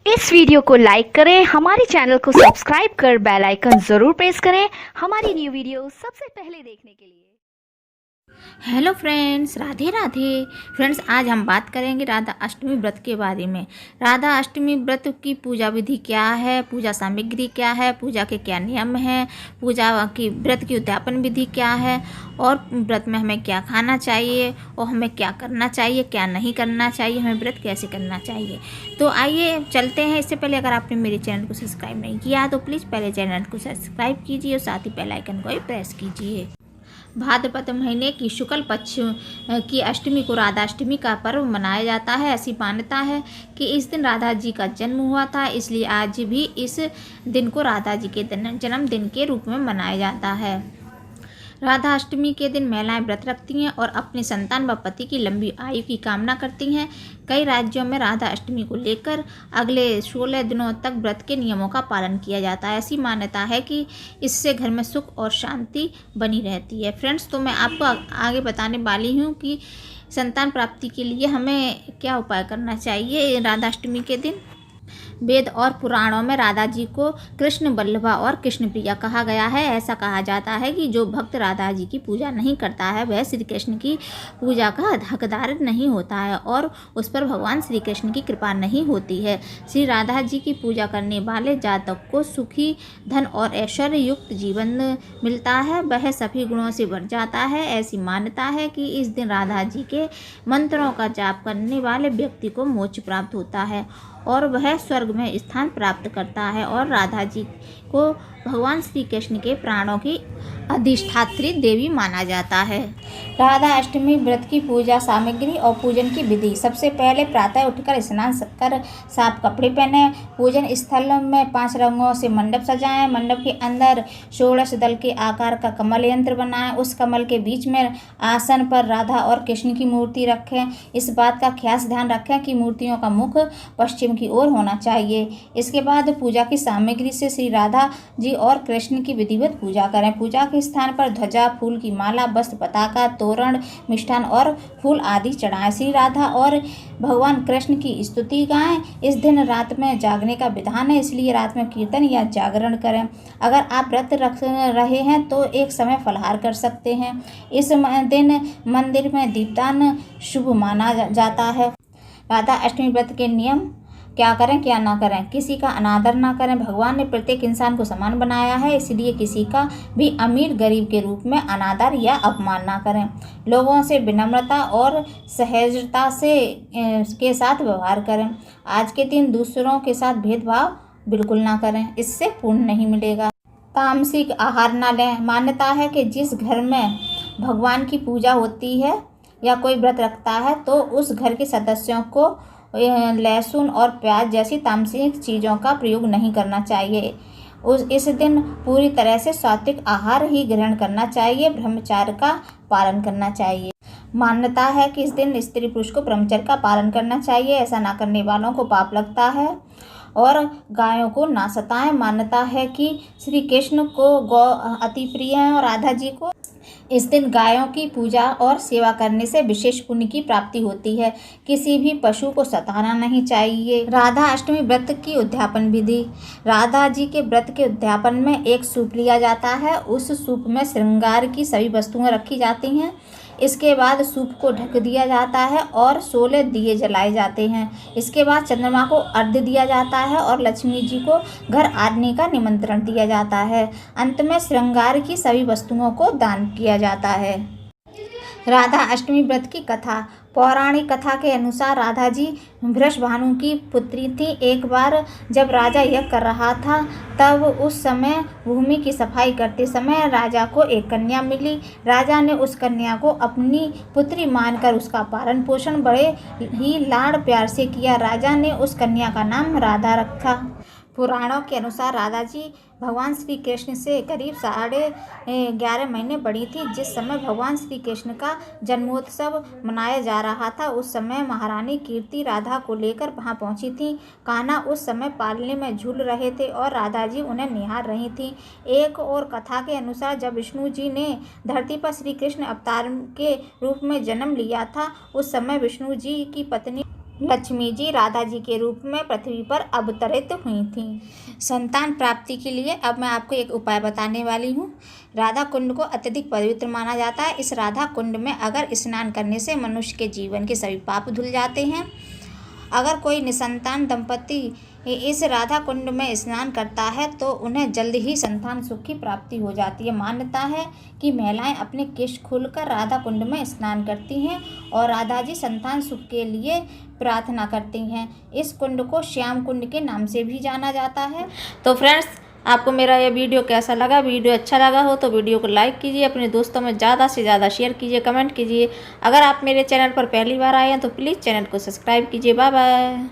इस वीडियो को लाइक करें, हमारे चैनल को सब्सक्राइब कर बेल आइकन जरूर प्रेस करें हमारी न्यू वीडियो सबसे पहले देखने के लिए। Hello friends, Radhe Radhe. Friends, आज हम बात करेंगे राधा अष्टमी व्रत के बारे में। राधा अष्टमी व्रत की पूजा विधि क्या है, पूजा सामग्री क्या है, पूजा के क्या नियम हैं, पूजा की व्रत की उद्यापन विधि क्या है, और व्रत में हमें क्या खाना चाहिए और हमें क्या करना चाहिए, क्या नहीं करना चाहिए, हमें व्रत कैसे करना चाहिए। तो आइए चलते हैं। इससे पहले अगर आपने मेरे चैनल को सब्सक्राइब नहीं किया तो प्लीज़ पहले चैनल को सब्सक्राइब कीजिए और साथ ही बेल आइकन को भी प्रेस कीजिए। भाद्रपद महीने की शुक्ल पक्ष की अष्टमी को राधाष्टमी का पर्व मनाया जाता है। ऐसी मान्यता है कि इस दिन राधा जी का जन्म हुआ था, इसलिए आज भी इस दिन को राधा जी के जन्मदिन के रूप में मनाया जाता है। राधा अष्टमी के दिन महिलाएं व्रत रखती हैं और अपने संतान व पति की लंबी आयु की कामना करती हैं। कई राज्यों में राधा अष्टमी को लेकर अगले 16 दिनों तक व्रत के नियमों का पालन किया जाता है। ऐसी मान्यता है कि इससे घर में सुख और शांति बनी रहती है। फ्रेंड्स, तो मैं आपको आगे बताने वाली हूँ कि संतान प्राप्ति के लिए हमें क्या उपाय करना चाहिए राधा अष्टमी के दिन। वेद और पुराणों में राधा जी को कृष्ण वल्लभा और कृष्ण प्रिया कहा गया है। ऐसा कहा जाता है कि जो भक्त राधा जी की पूजा नहीं करता है वह श्री कृष्ण की पूजा का हकदार नहीं होता है और उस पर भगवान श्री कृष्ण की कृपा नहीं होती है। श्री राधा जी की पूजा करने वाले जातक को सुखी, धन और ऐश्वर्य युक्त जीवन मिलता है। वह सभी गुणों से भर जाता है। ऐसी मान्यता है कि इस दिन राधा जी के मंत्रों का जाप करने वाले व्यक्ति को मोक्ष प्राप्त होता है और वह स्वर्ग में स्थान प्राप्त करता है और राधा जी को भगवान श्री कृष्ण के प्राणों की अधिष्ठात्री देवी माना जाता है। राधा अष्टमी व्रत की पूजा सामग्री और पूजन की विधि। सबसे पहले प्रातः उठकर स्नान कर साफ कपड़े पहने। पूजन स्थल में 5 रंगों से मंडप सजाएं। मंडप के अंदर 16 दल के आकार का कमल यंत्र बनाएं। उस कमल के बीच में आसन पर राधा और कृष्ण की मूर्ति रखें। इस बात का खास ध्यान रखें कि मूर्तियों का मुख पश्चिम की ओर होना चाहिए। इसके बाद पूजा की सामग्री से श्री राधा जी और कृष्ण की विधिवत पूजा करें। पूजा के स्थान पर ध्वजा, फूल की माला, वस्त्र, पताका, तोरण, मिष्ठान और फूल आदि चढ़ाएं। श्री राधा और भगवान कृष्ण की स्तुति गाएं। इस दिन रात में जागने का विधान है, इसलिए रात में कीर्तन या जागरण करें। अगर आप व्रत रख रहे हैं तो एक समय फलाहार कर सकते हैं। इस दिन मंदिर में दीपदान शुभ माना जाता है। राधा अष्टमी व्रत के नियम क्या करें क्या ना करें। किसी का अनादर ना करें। भगवान ने प्रत्येक इंसान को समान बनाया है, इसलिए किसी का भी अमीर गरीब के रूप में अनादर या अपमान ना करें। लोगों से विनम्रता और सहजता से के साथ व्यवहार करें। आज के दिन दूसरों के साथ भेदभाव बिल्कुल ना करें, इससे पुण्य नहीं मिलेगा। तामसिक आहार ना लें। मान्यता है कि जिस घर में भगवान की पूजा होती है या कोई व्रत रखता है तो उस घर के सदस्यों को लहसुन और प्याज जैसी तामसिक चीज़ों का प्रयोग नहीं करना चाहिए। इस दिन पूरी तरह से सात्विक आहार ही ग्रहण करना चाहिए। ब्रह्मचर्य का पालन करना चाहिए। मान्यता है कि इस दिन स्त्री पुरुष को ब्रह्मचर्य का पालन करना चाहिए। ऐसा ना करने वालों को पाप लगता है। और गायों को ना सताएं। मान्यता है कि श्री कृष्ण को गौ अति प्रिय है और राधा जी को इस दिन गायों की पूजा और सेवा करने से विशेष पुण्य की प्राप्ति होती है। किसी भी पशु को सताना नहीं चाहिए। राधा अष्टमी व्रत की उद्यापन विधि। राधा जी के व्रत के उद्यापन में एक सूप लिया जाता है। उस सूप में श्रृंगार की सभी वस्तुएं रखी जाती हैं। इसके बाद सूप को ढक दिया जाता है और 16 दिए जलाए जाते हैं। इसके बाद चंद्रमा को अर्घ्य दिया जाता है और लक्ष्मी जी को घर आने का निमंत्रण दिया जाता है। अंत में श्रृंगार की सभी वस्तुओं को दान किया जाता है। राधा अष्टमी व्रत की कथा। पौराणिक कथा के अनुसार राधा जी वृषभानु की पुत्री थी। एक बार जब राजा यज्ञ कर रहा था तब उस समय भूमि की सफाई करते समय राजा को एक कन्या मिली। राजा ने उस कन्या को अपनी पुत्री मानकर उसका पालन पोषण बड़े ही लाड़ प्यार से किया। राजा ने उस कन्या का नाम राधा रखा। पुराणों के अनुसार राधा जी भगवान श्री कृष्ण से करीब 11.5 महीने बड़ी थी। जिस समय भगवान श्री कृष्ण का जन्मोत्सव मनाया जा रहा था उस समय महारानी कीर्ति राधा को लेकर वहां पहुंची थी। कान्हा उस समय पालने में झूल रहे थे और राधा जी उन्हें निहार रही थी। एक और कथा के अनुसार जब विष्णु जी ने धरती पर श्री कृष्ण अवतार के रूप में जन्म लिया था उस समय विष्णु जी की पत्नी लक्ष्मी जी राधा जी के रूप में पृथ्वी पर अवतरित हुई थीं। संतान प्राप्ति के लिए अब मैं आपको एक उपाय बताने वाली हूँ। राधा कुंड को अत्यधिक पवित्र माना जाता है। इस राधा कुंड में अगर स्नान करने से मनुष्य के जीवन के सभी पाप धुल जाते हैं। अगर कोई निसंतान दंपति इस राधा कुंड में स्नान करता है तो उन्हें जल्द ही संतान सुख की प्राप्ति हो जाती है। मान्यता है कि महिलाएं अपने केश खोलकर राधा कुंड में स्नान करती हैं और राधा जी संतान सुख के लिए प्रार्थना करती हैं। इस कुंड को श्याम कुंड के नाम से भी जाना जाता है। तो फ्रेंड्स, आपको मेरा ये वीडियो कैसा लगा? वीडियो अच्छा लगा हो तो वीडियो को लाइक कीजिए, अपने दोस्तों में ज़्यादा से ज़्यादा शेयर कीजिए, कमेंट कीजिए। अगर आप मेरे चैनल पर पहली बार आए हैं तो प्लीज़ चैनल को सब्सक्राइब कीजिए। Bye bye.